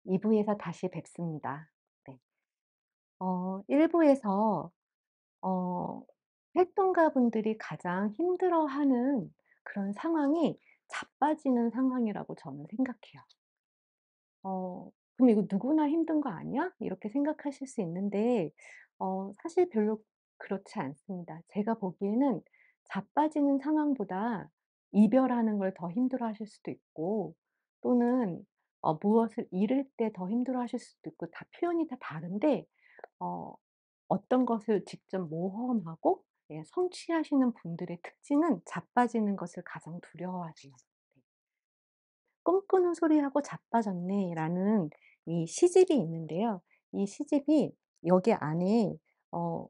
2 부에서 다시 뵙습니다. 네. 1 부에서 어 활동가분들이 가장 힘들어하는 그런 상황이 자빠지는 상황이라고 저는 생각해요. '그럼 이거 누구나 힘든 거 아니야?' 이렇게 생각하실 수 있는데 사실 별로 그렇지 않습니다. 제가 보기에는 자빠지는 상황보다 이별하는 걸 더 힘들어하실 수도 있고, 또는 무엇을 잃을 때 더 힘들어하실 수도 있고, 다 표현이 다 다른데 어 어떤 것을 직접 모험하고 성취하시는 분들의 특징은 자빠지는 것을 가장 두려워하세요. 네. "꿈꾸는 소리하고 자빠졌네."라는 이 시집이 있는데요. 이 시집이 여기 안에 어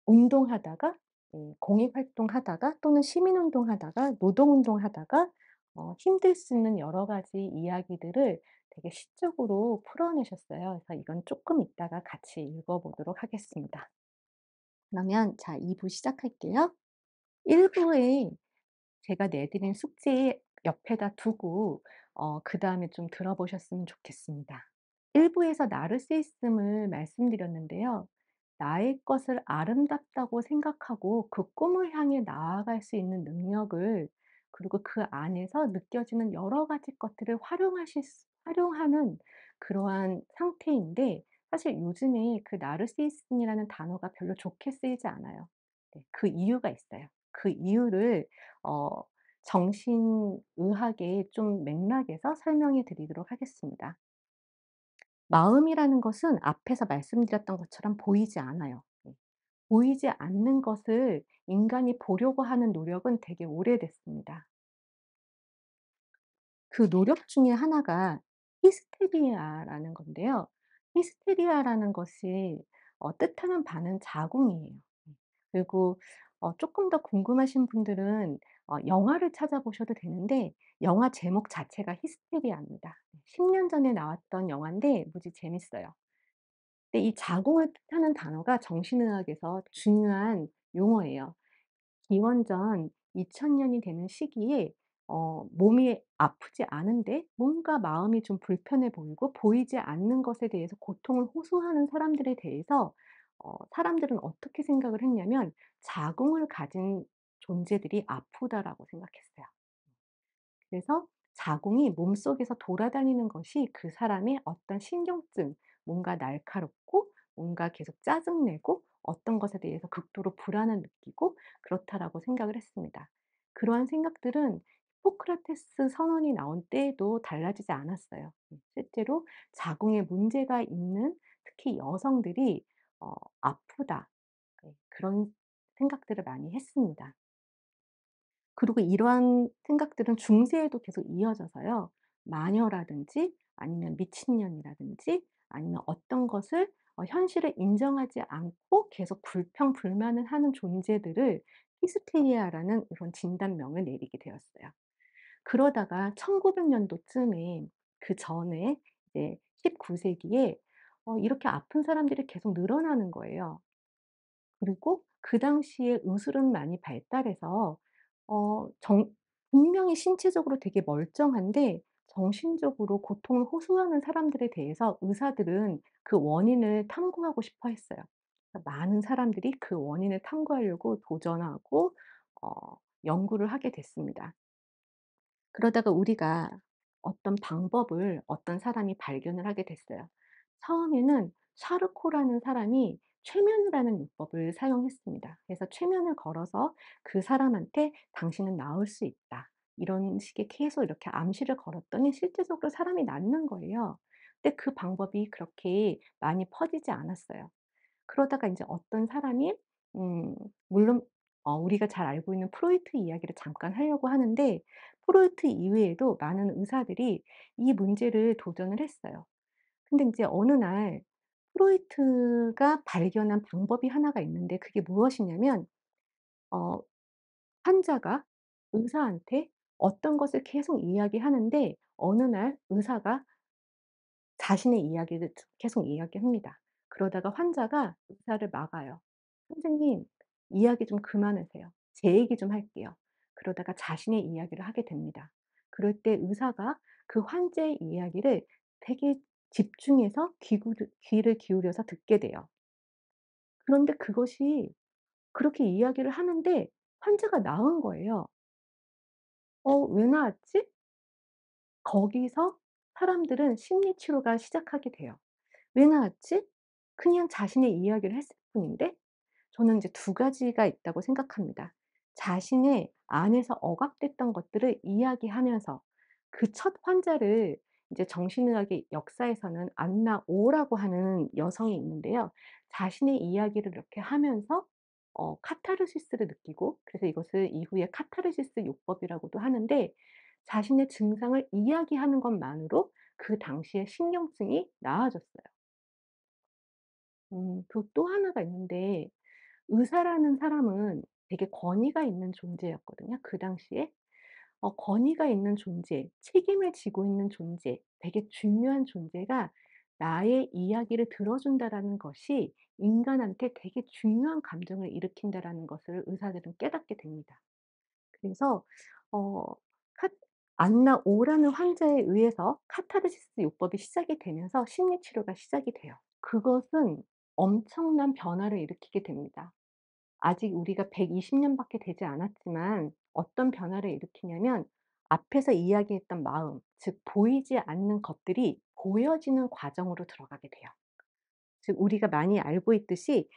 운동하다가, 공익 활동하다가, 또는 시민 운동하다가, 노동 운동하다가 힘들 수 있는 여러 가지 이야기들을 되게 시적으로 풀어내셨어요. 그래서 이건 쪼끔 이따가 같이 읽어 보도록 하겠습니다. 그러면 자, 2부 시작할게요. 1 부에 제가 내드린 숙제 옆에다 두고 그다음에 좀 들어보셨으면 좋겠습니다. 1 부에서 나르시시즘을 말씀드렸는데요. 나의 것을 아름답다고 생각하고 그 꿈을 향해 나아갈 수 있는 능력을, 그리고 그 안에서 느껴지는 여러 가지 것들을 활용하는 그러한 상태인데, 사실 요즘에 그 나르시시즘이라는 단어가 별로 좋게 쓰이지 않아요. 네. 그 이유가 있어요. 그 이유를 어 정신의학의 좀 맥락에서 설명해 드리도록 하겠습니다. 마음이라는 것은 앞에서 말씀드렸던 것처럼 보이지 않아요. 네. 보이지 않는 것을 인간이 보려고 하는 노력은 되게 오래됐습니다. 그 노력 중에 하나가 히스테리아라는 건데요. 히스테리아라는 것이 뜻하는 바는 자궁이에요. 그리고 쪼끔 더 궁금하신 분들은 영화를 찾아보셔도 되는데, 영화 제목 자체가 히스테리아입니다. 10년 전에 나왔던 영화인데 무지 재밌어요. 근데 이 자궁을 뜻하는 단어가 정신의학에서 중요한 용어예요. 기원전 2000 년이 되는 시기에 몸이 아프지 않은데 뭔가 마음이 좀 불편해 보이고 보이지 않는 것에 대해서 고통을 호소하는 사람들에 대해서 사람들은 어떻게 생각을 했냐면 '자궁을 가진 존재들이 아프다.'라고 생각했어요. 그래서 자궁이 몸속에서 돌아다니는 것이 그 사람의 어떤 신경증, 뭔가 날카롭고 뭔가 계속 짜증 내고 어떤 것에 대해서 극도로 불안을 느끼고 그렇다라고 생각을 했습니다. 그러한 생각들은 히포크라테스 선언이 나온 때에도 달라지지 않았어요. 실제로 자궁에 문제가 있는 특히 여성들이 '아프다.' 그런 생각들을 많이 했습니다. 그리고 이러한 생각들은 중세에도 계속 이어져서요. 마녀라든지 아니면 미친년이라든지 아니면 어떤 것을 현실을 인정하지 않고 계속 불평불만을 하는 존재들을 히스테리아라는 이런 진단명을 내리게 되었어요. 그러다가 1900 년도쯤에, 그전에 이제 19 세기에 이렇게 아픈 사람들이 계속 늘어나는 거예요. 그리고 그 당시에 의술은 많이 발달해서 정 분명히 신체적으로 되게 멀쩡한데 정신적으로 고통을 호소하는 사람들에 대해서 의사들은 그 원인을 탐구하고 싶어 했어요. 그래서 많은 사람들이 그 원인을 탐구하려고 도전하고 연구를 하게 됐습니다. 그러다가 우리가 어떤 방법을 어떤 사람이 발견을 하게 됐어요. 처음에는 샤르코라는 사람이 최면을 하는 요법을 사용했습니다. 그래서 최면을 걸어서 그 사람한테 "당신은 나을 수 있다." 이런 식의 계속 이렇게 암시를 걸었더니 실제적으로 사람이 낫는 거예요. 근데 그 방법이 그렇게 많이 퍼지지 않았어요. 그러다가 인제 어떤 사람이 음 물론 우리가 잘 알고 있는 프로이트 이야기를 잠깐 하려고 하는데, 프로이트 이외에도 많은 의사들이 이 문제를 도전을 했어요. 근데 인제 어느 날 프로이트가 발견한 방법이 하나가 있는데, 그게 무엇이냐면 어 환자가 의사한테 어떤 것을 계속 이야기하는데 어느 날 의사가 자신의 이야기를 계속 이야기합니다. 그러다가 환자가 의사를 막아요. "선생님, 이야기 좀 그만하세요. 제 얘기 좀 할게요." 그러다가 자신의 이야기를 하게 됩니다. 그럴 때 의사가 그 환자의 이야기를 되게 집중해서 귀를 기울여서 듣게 돼요. 그런데 그것이 그렇게 이야기를 하는데 환자가 나은 거예요. 왜 나았지?' 거기서 사람들은 심리 치료가 시작하게 돼요. '왜 나았지? 그냥 자신의 이야기를 했을 뿐인데?' 저는 이제 두 가지가 있다고 생각합니다. 자신의 안에서 억압됐던 것들을 이야기하면서 그 첫 환자를 이제 정신의학의 역사에서는 안나 오라고 하는 여성이 있는데요. 자신의 이야기를 이렇게 하면서 카타르시스를 느끼고, 그래서 이것을 이후에 카타르시스 요법이라고도 하는데, 자신의 증상을 이야기하는 것만으로 그 당시에 신경증이 나아졌어요. 그리고 또 하나가 있는데, 의사라는 사람은 되게 권위가 있는 존재였거든요, 그 당시에. 권위가 있는 존재, 책임을 지고 있는 존재, 되게 중요한 존재가 나의 이야기를 들어준다라는 것이 인간한테 되게 중요한 감정을 일으킨다라는 것을 의사들은 깨닫게 됩니다. 그래서 어 카 안나 오라는 환자에 의해서 카타르시스 요법이 시작이 되면서 심리 치료가 시작이 돼요. 그것은 엄청난 변화를 일으키게 됩니다. 아직 우리가 120 년밖에 되지 않았지만 어떤 변화를 일으키냐면, 앞에서 이야기했던 마음, 즉 보이지 않는 것들이 보여지는 과정으로 들어가게 돼요. 즉 우리가 많이 알고 있듯이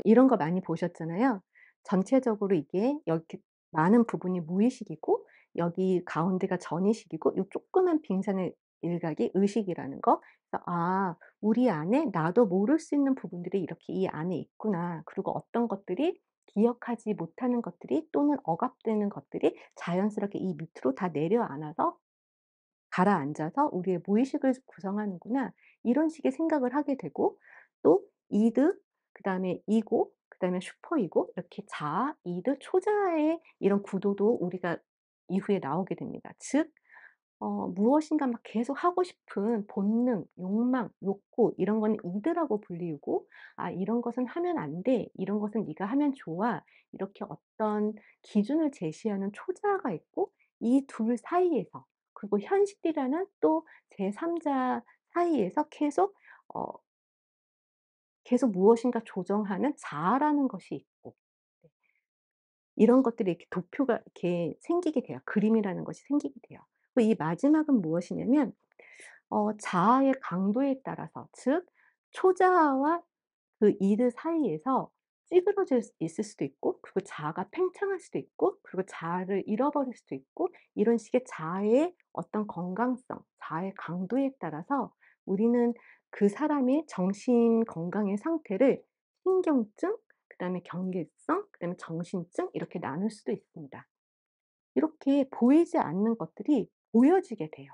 이런 거 많이 보셨잖아요. 전체적으로 이게 이렇게 많은 부분이 무의식이고, 여기 가운데가 전의식이고, 요 조그만 빙산의 일각이 의식이라는 거. 그래서 '아, 우리 안에 나도 모를 수 있는 부분들이 이렇게 이 안에 있구나.' 그리고 어떤 것들이 기억하지 못하는 것들이 또는 억압되는 것들이 자연스럽게 이 밑으로 다 내려앉아서 가라앉아서 우리의 무의식을 구성하는구나. 이런 식의 생각을 하게 되고, 또 이드, 그다음에 이고, 그다음에 슈퍼 이고, 이렇게 자아, 이드, 초자아의 이런 구도도 우리가 이후에 나오게 됩니다. 즉 무엇인가 막 계속 하고 싶은 본능, 욕망, 욕구, 이런 거는 이드라고 불리우고, '아, 이런 것은 하면 안 돼. 이런 것은 네가 하면 좋아.' 이렇게 어떤 기준을 제시하는 초자아가 있고, 이 둘 사이에서, 그리고 현실이라는 또 제3자 사이에서 어 계속 무엇인가 조정하는 자아라는 것이 있고, 네, 이런 것들이 이렇게 도표가 이렇게 생기게 돼요. 그림이라는 것이 생기게 돼요. 그 이 마지막은 무엇이냐면, 자아의 강도에 따라서, 즉 초자아와 그 이드 사이에서 찌그러질 수 있을 수도 있고, 그리고 자아가 팽창할 수도 있고, 그리고 자아를 잃어버릴 수도 있고, 이런 식의 자아의 어떤 건강성, 자아의 강도에 따라서 우리는 그 사람의 정신 건강의 상태를 신경증, 그다음에 경계성, 그다음에 정신증, 이렇게 나눌 수도 있습니다. 이렇게 보이지 않는 것들이 보여지게 돼요.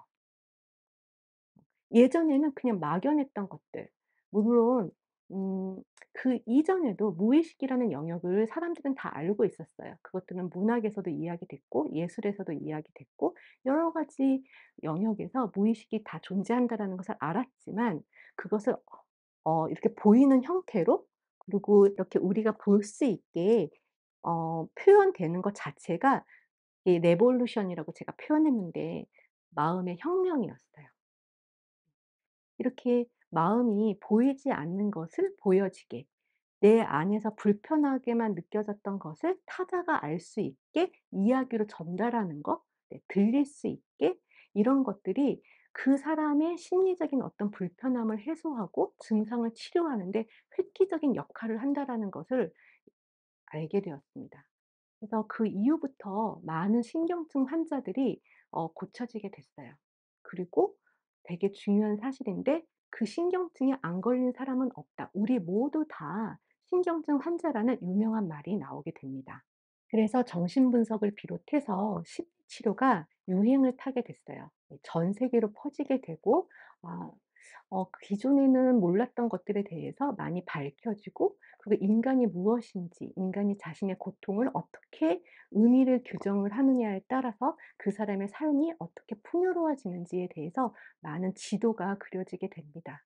예전에는 그냥 막연했던 것들, 물론 음 그 이전에도 무의식이라는 영역을 사람들은 다 알고 있었어요. 그것들은 문학에서도 이야기됐고, 예술에서도 이야기됐고, 여러 가지 영역에서 무의식이 다 존재한다라는 것을 알았지만, 그것을 이렇게 보이는 형태로, 그리고 이렇게 우리가 볼 수 있게 표현되는 것 자체가 이 레볼루션이라고 제가 표현했는데, 마음의 혁명이었어요. 이렇게 마음이 보이지 않는 것을 보여지게, 내 안에서 불편하게만 느껴졌던 것을 타자가 알 수 있게 이야기로 전달하는 것, 네, 들릴 수 있게, 이런 것들이 그 사람의 심리적인 어떤 불편함을 해소하고 증상을 치료하는 데 획기적인 역할을 한다라는 것을 알게 되었습니다. 그래서 그 이후부터 많은 신경증 환자들이 고쳐지게 됐어요. 그리고 되게 중요한 사실인데, 그 신경증에 안 걸린 사람은 없다. 우리 모두 다 신경증 환자라는 유명한 말이 나오게 됩니다. 그래서 정신분석을 비롯해서 심리 치료가 유행을 타게 됐어요. 전 세계로 퍼지게 되고, 아 기존에는 몰랐던 것들에 대해서 많이 밝혀지고, 그리고 인간이 무엇인지, 인간이 자신의 고통을 어떻게 의미를 규정을 하느냐에 따라서 그 사람의 삶이 어떻게 풍요로워지는지에 대해서 많은 지도가 그려지게 됩니다.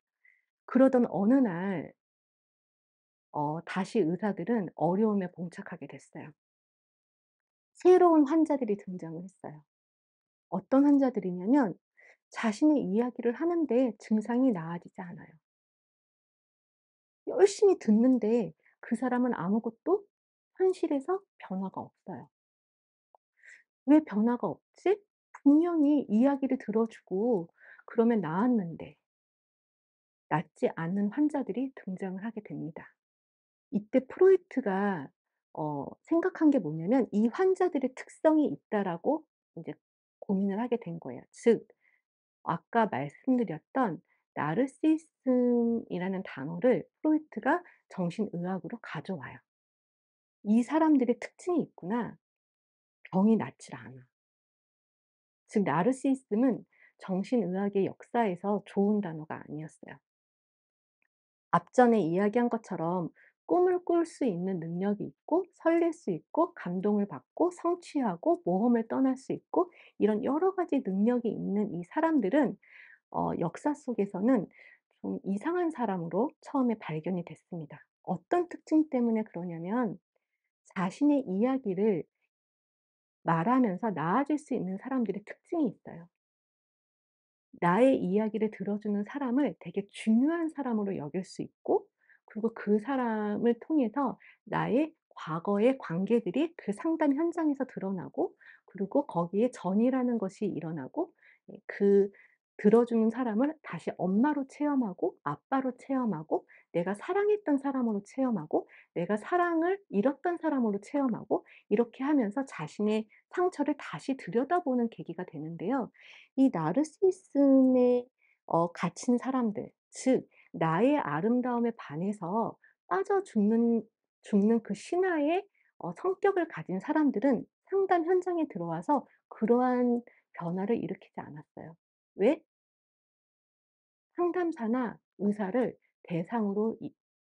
그러던 어느 날 다시 의사들은 어려움에 봉착하게 됐어요. 새로운 환자들이 등장을 했어요. 어떤 환자들이냐면, 자신의 이야기를 하는데 증상이 나아지지 않아요. 열심히 듣는데 그 사람은 아무것도 현실에서 변화가 없어요. 왜 변화가 없지? 분명히 이야기를 들어 주고 그러면 나았는데 낫지 않는 환자들이 등장을 하게 됩니다. 이때 프로이트가 생각한 게 뭐냐면 '이 환자들의 특성이 있다.'라고 인제 고민을 하게 된 거예요. 즉 아까 말씀드렸던 나르시시즘이라는 단어를 프로이트가 정신의학으로 가져와요. '이 사람들의 특징이 있구나. 병이 낫질 않아.' 즉 나르시시즘은 정신의학의 역사에서 좋은 단어가 아니었어요. 앞전에 이야기한 것처럼 꿈을 꿀 수 있는 능력이 있고 설렐 수 있고 감동을 받고 성취하고 모험을 떠날 수 있고 이런 여러 가지 능력이 있는 이 사람들은 역사 속에서는 좀 이상한 사람으로 처음에 발견이 됐습니다. 어떤 특징 때문에 그러냐면 자신의 이야기를 말하면서 나아질 수 있는 사람들의 특징이 있어요. 나의 이야기를 들어주는 사람을 되게 중요한 사람으로 여길 수 있고 그리고 그 사람을 통해서 나의 과거의 관계들이 그 상담 현장에서 드러나고 그리고 거기에 전이라는 것이 일어나고 그 들어주는 사람을 다시 엄마로 체험하고 아빠로 체험하고 내가 사랑했던 사람으로 체험하고 내가 사랑을 잃었던 사람으로 체험하고 이렇게 하면서 자신의 상처를 다시 들여다보는 계기가 되는데요. 이 나르시시즘에 갇힌 사람들 즉 나의 아름다움에 반해서 빠져 죽는 그 신화의 성격을 가진 사람들은 상담 현장에 들어와서 그러한 변화를 일으키지 않았어요. 왜? 상담사나 의사를 대상으로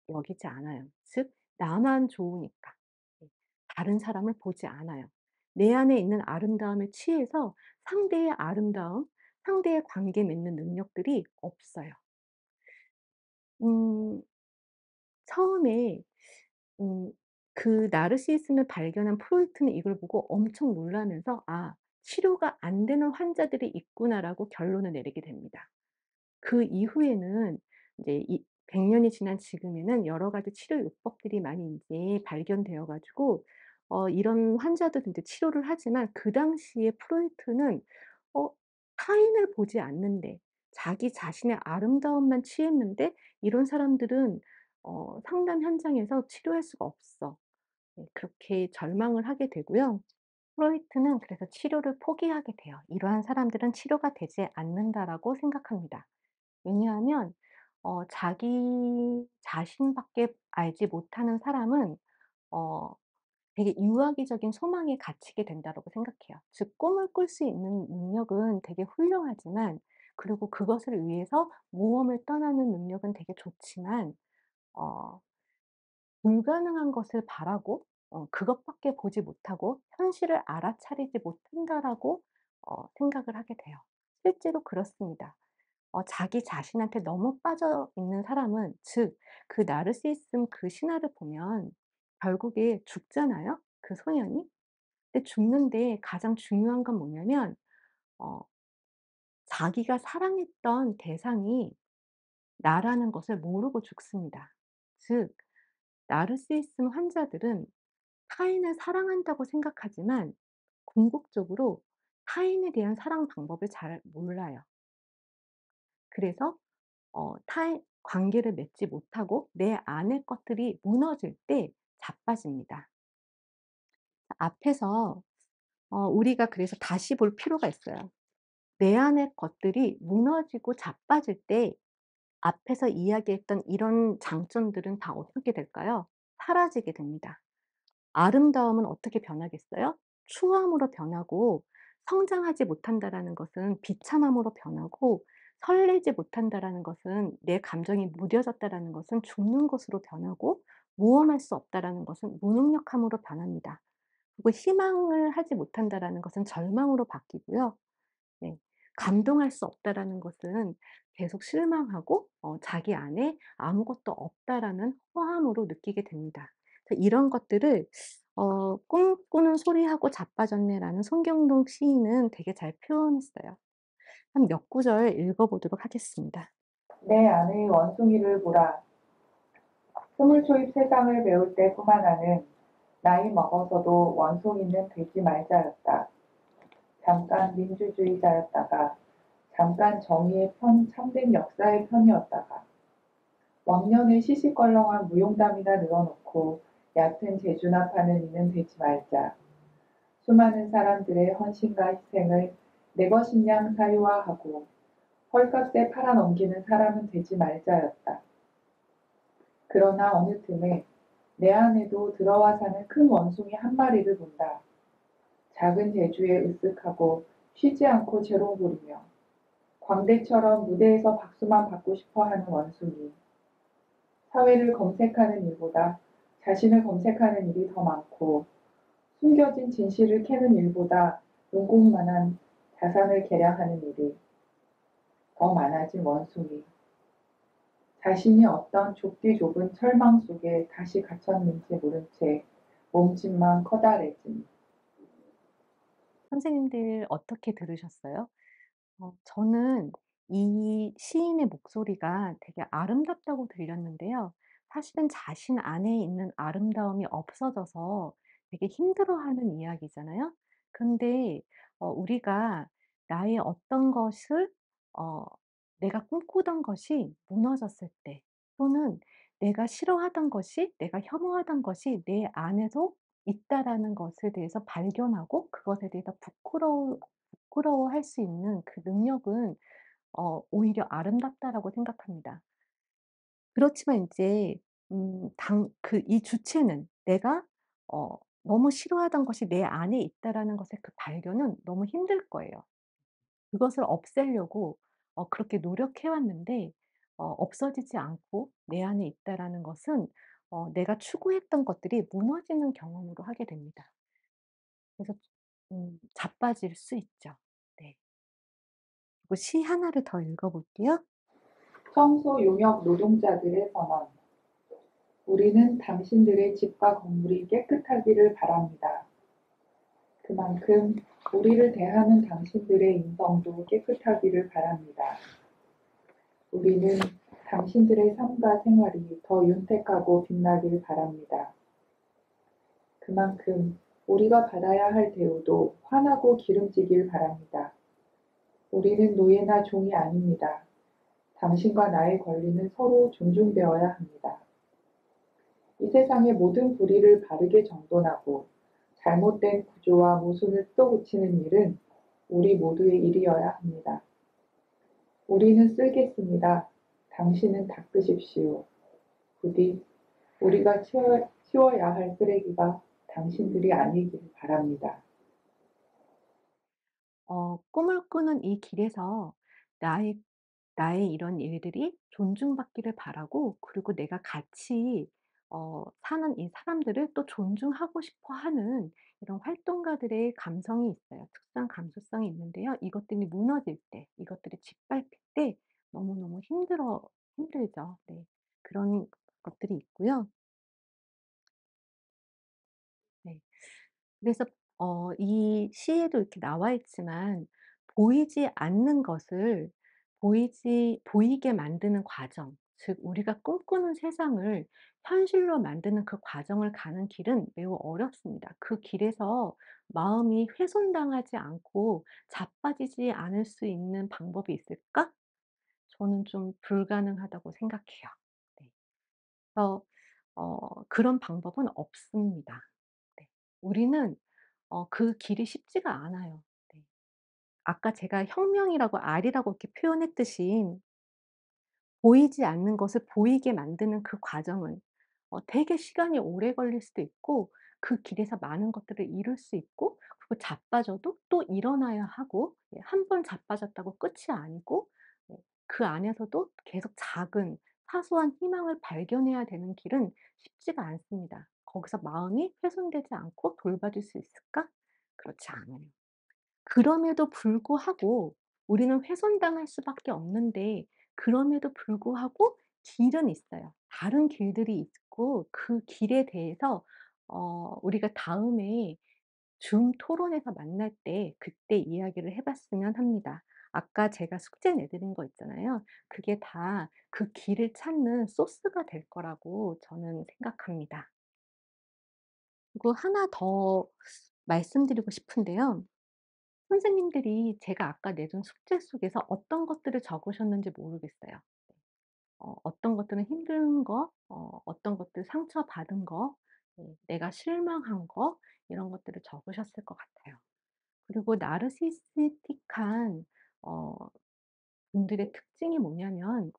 여기지 않아요. 즉 나만 좋으니까. 네. 다른 사람을 보지 않아요. 내 안에 있는 아름다움에 취해서 상대의 아름다움, 상대의 관계 맺는 능력들이 없어요. 음 처음에 음 그 나르시시즘을 발견한 프로이트는 이걸 보고 엄청 놀라면서 '아 치료가 안 되는 환자들이 있구나.'라고 결론을 내리게 됩니다. 그 이후에는 인제 이 100 년이 지난 지금에는 여러 가지 치료 요법들이 많이 인제 발견되어 가지고 이런 환자들도 인제 치료를 하지만 그 당시에 프로이트는 어 타인을 보지 않는데 자기 자신의 아름다움만 취했는데 '이런 사람들은 상담 현장에서 치료할 수가 없어.' 네 그렇게 절망을 하게 되고요. 프로이트는 그래서 치료를 포기하게 돼요. '이러한 사람들은 치료가 되지 않는다.'라고 생각합니다. 왜냐하면 자기 자신밖에 알지 못하는 사람은 어 되게 유아기적인 소망에 갇히게 된다라고 생각해요. 즉 꿈을 꿀 수 있는 능력은 되게 훌륭하지만 그리고 그것을 위해서 모험을 떠나는 능력은 되게 좋지만 어 불가능한 것을 바라고 그것밖에 보지 못하고 '현실을 알아차리지 못한다.'라고 생각을 하게 돼요. 실제로 그렇습니다. 자기 자신한테 너무 빠져 있는 사람은 즉 그 나르시시즘 그 신화를 보면 결국에 죽잖아요, 그 소년이. 근데 죽는데 가장 중요한 건 뭐냐면 어 자기가 사랑했던 대상이 나라는 것을 모르고 죽습니다. 즉 나르시시즘 환자들은 타인을 사랑한다고 생각하지만 궁극적으로 타인에 대한 사랑 방법을 잘 몰라요. 그래서 타인 관계를 맺지 못하고 내 안의 것들이 무너질 때 자빠집니다. 앞에서 우리가 그래서 다시 볼 필요가 있어요. 내 안의 것들이 무너지고 자빠질 때 앞에서 이야기했던 이런 장점들은 다 어떻게 될까요? 사라지게 됩니다. 아름다움은 어떻게 변하겠어요? 추함으로 변하고 성장하지 못한다라는 것은 비참함으로 변하고 설레지 못한다라는 것은 내 감정이 무뎌졌다라는 것은 죽는 것으로 변하고 모험할 수 없다라는 것은 무능력함으로 변합니다. 그리고 희망을 하지 못한다라는 것은 절망으로 바뀌고요. 네. 감동할 수 없다라는 것은 계속 실망하고 자기 안에 아무것도 없다라는 허함으로 느끼게 됩니다. 그래서 이런 것들을 "꿈꾸는 소리하고 자빠졌네."라는 손경동 시인은 되게 잘 표현했어요. 한 몇 구절 읽어 보도록 하겠습니다. 내 안의 원숭이를 보라. 스물 초입 세상을 배울 때뿐만 나는 나이 먹어서도 원숭이는 되지 말자였다. 잠깐 민주주의자였다가 잠깐 정의의 편, 참된 역사의 편이었다가 왕년에 시시껄렁한 무용담이나 늘어놓고 얕은 재주나 파는 이는 되지 말자. 수많은 사람들의 헌신과 희생을 내 것인 양 사유화하고 헐값에 팔아넘기는 사람은 되지 말자였다. 그러나 어느 틈에 내 안에도 들어와 사는 큰 원숭이 한 마리를 본다. 작은 재주에 으쓱하고 쉬지 않고 재롱 부리며 광대처럼 무대에서 박수만 받고 싶어 하는 원숭이. 사회를 검색하는 일보다 자신을 검색하는 일이 더 많고 숨겨진 진실을 캐는 일보다 눈공만한 자산을 개량하는 일이 더 많아진 원숭이. 자신이 어떤 좁디 좁은 철망 속에 다시 갇혔는지 모른 채 몸집만 커다래짐. 선생님들 어떻게 들으셨어요? 저는 이 시인의 목소리가 되게 아름답다고 들렸는데요. 사실은 자신 안에 있는 아름다움이 없어져서 되게 힘들어하는 이야기잖아요. 근데 우리가 나의 어떤 것을 어 내가 꿈꾸던 것이 무너졌을 때, 또는 내가 싫어하던 것이, 내가 혐오하던 것이 내 안에서 있다라는 것에 대해서 발견하고 그것에 대해서 부끄러워할 수 있는 그 능력은 오히려 아름답다라고 생각합니다. 그렇지만 인제 당 이 주체는 내가 너무 싫어하던 것이 내 안에 있다라는 것의 그 발견은 너무 힘들 거예요. 그것을 없애려고 그렇게 노력해 왔는데 없어지지 않고 내 안에 있다라는 것은 내가 추구했던 것들이 무너지는 경험으로 하게 됩니다. 그래서 자빠질 수 있죠. 네. 그리고 시 하나를 더 읽어 볼게요. 청소 용역 노동자들의 선언. 우리는 당신들의 집과 건물이 깨끗하기를 바랍니다. 그만큼 우리를 대하는 당신들의 인성도 깨끗하기를 바랍니다. 우리는 당신들의 삶과 생활이 더 윤택하고 빛나길 바랍니다. 그만큼 우리가 받아야 할 대우도 환하고 기름지길 바랍니다. 우리는 노예나 종이 아닙니다. 당신과 나의 권리는 서로 존중되어야 합니다. 이 세상의 모든 불의를 바르게 정돈하고 잘못된 구조와 모순을 또 고치는 일은 우리 모두의 일이어야 합니다. 우리는 쓸겠습니다. 당신은 닦으십시오. 부디 우리가 치워야 할 쓰레기가 당신들이 아니길 바랍니다. 꿈을 꾸는 이 길에서 나의 나의 이런 일들이 존중받기를 바라고, 그리고 내가 같이 사는 이 사람들을 또 존중하고 싶어 하는 이런 활동가들의 감성이 있어요. 특수한 감수성이 있는데요. 이것들이 무너질 때, 이것들이 짓밟힐 때 너무너무 힘들죠. 네. 그런 것들이 있고요. 네. 그래서 이 시에도 이렇게 나와 있지만 보이지 않는 것을 보이게 만드는 과정, 즉 우리가 꿈꾸는 세상을 현실로 만드는 그 과정을 가는 길은 매우 어렵습니다. 그 길에서 마음이 훼손당하지 않고 자빠지지 않을 수 있는 방법이 있을까? 저는 좀 불가능하다고 생각해요. 네. 그래서 그런 방법은 없습니다. 네. 우리는 그 길이 쉽지가 않아요. 네. 아까 제가 혁명이라고 알이라고 이렇게 표현했듯이 보이지 않는 것을 보이게 만드는 그 과정은 되게 시간이 오래 걸릴 수도 있고, 그 길에서 많은 것들을 잃을 수 있고, 그리고 자빠져도 또 일어나야 하고, 예, 한 번 자빠졌다고 끝이 아니고, 예, 그 안에서도 계속 작은 사소한 희망을 발견해야 되는 길은 쉽지가 않습니다. 거기서 마음이 훼손되지 않고 돌봐줄 수 있을까? 그렇지 않아요. 그럼에도 불구하고 우리는 훼손당할 수밖에 없는데, 그럼에도 불구하고 길은 있어요. 다른 길들이 있고, 그 길에 대해서 우리가 다음에 줌 토론에서 만날 때 그때 이야기를 해 봤으면 합니다. 아까 제가 숙제 내드린 거 있잖아요. 그게 다 그 길을 찾는 소스가 될 거라고 저는 생각합니다. 그리고 하나 더 말씀드리고 싶은데요. 선생님들이 제가 아까 내준 숙제 속에서 어떤 것들을 적으셨는지 모르겠어요. 어떤 것들은 힘든 거, 어떤 것들 상처받은 거, 내가 실망한 거, 이런 것들을 적으셨을 것 같아요. 그리고 나르시시스틱한 어 분들의 특징이 뭐냐면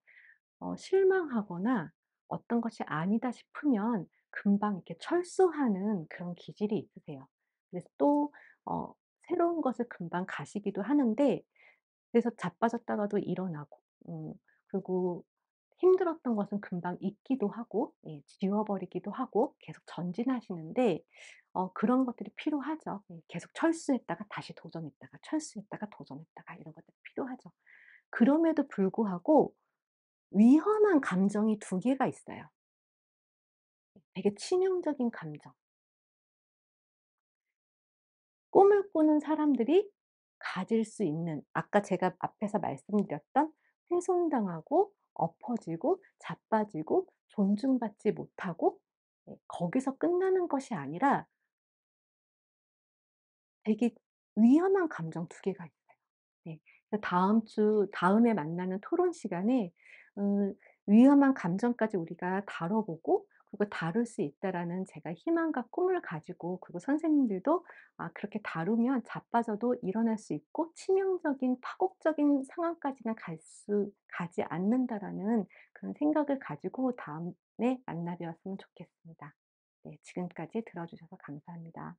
실망하거나 어떤 것이 아니다 싶으면 금방 이렇게 철수하는 그런 기질이 있으세요. 그래서 또 어 새로운 것을 금방 가시기도 하는데, 그래서 자빠졌다가도 일어나고, 그리고 힘들었던 것은 금방 잊기도 하고, 지워버리기도 하고 계속 전진하시는데, 그런 것들이 필요하죠. 계속 철수했다가 다시 도전했다가 철수했다가 도전했다가 이런 것들이 필요하죠. 그럼에도 불구하고 위험한 감정이 두 개가 있어요. 되게 치명적인 감정. 꿈을 꾸는 사람들이 가질 수 있는, 아까 제가 앞에서 말씀드렸던 훼손당하고 엎어지고 자빠지고 존중받지 못하고, 거기서 끝나는 것이 아니라 되게 위험한 감정 두 개가 있어요. 네. 그래서 다음에 만나는 토론 시간에 위험한 감정까지 우리가 다뤄보고, 그리고 다룰 수 있다라는 제가 희망과 꿈을 가지고, 그리고 선생님들도 그렇게 다루면 자빠져도 일어날 수 있고 치명적인 파국적인 상황까지는 가지 않는다라는 그런 생각을 가지고 다음에 만나 뵈었으면 좋겠습니다. 네. 지금까지 들어 주셔서 감사합니다.